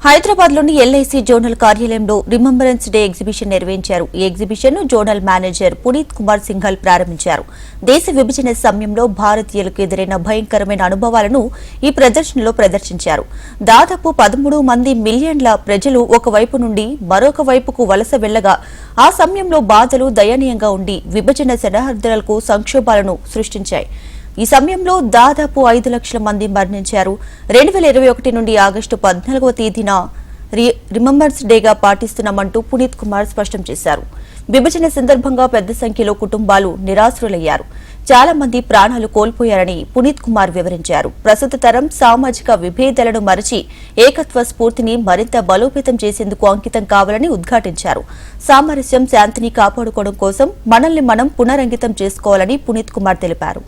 హైదరాబాద్ లోని LIC zonal కార్యాలయంలో remembrance day exhibition నిర్వహించారు. ఈ ఎగ్జిబిషన్ ను జోనల్ మేనేజర్ పునీత్ కుమార్ సింఘాల్ ప్రారంభించారు. దేశ విభజన సమయంలో భారతీయులకు ఎదురైన భయంకరమైన అనుభవాలను ఈ ప్రదర్శనలో ప్రదర్శించారు. దాదాపు 13 మిలియన్ల ప్రజలు ఒకవైపు నుండి మరొక వైపుకు వలస వెళ్లగా ఆ సమయంలో బాధలు దయనీయంగా ఉండి విభజన సరిహద్దులకు సంక్షోభాలను సృష్టించాయి. ఈ సమయంలో దాదాపు 5 లక్షల మంది మరణించారు. 2021 నుండి ఆగస్టు 14వ తేదీన రిమెంబరెన్స్ డేగా పాటిస్తున్నామంటూ పునీత్ కుమార్ స్పష్టం చేశారు. విభజన సందర్భంగా పెద్ద సంఖ్యలో కుటుంబాలు నిరాశ్రులయ్యారు. చాలా మంది ప్రాణాలు కోల్పోయారని పునీత్ కుమార్ వివరించారు. ప్రస్తుత తరం సామాజిక విభేదాలను మరచి ఏకత్వ స్ఫూర్తిని మరింత బలోపేతం చేసేందుకు అంకితం కావాలని ఉద్ఘాటించారు. సామరస్యం, శాంతిని కాపాడుకోవడం కోసం మనల్ని మనం పునరంకితం చేసుకోవాలని పునీత్ కుమార్ తెలిపారు.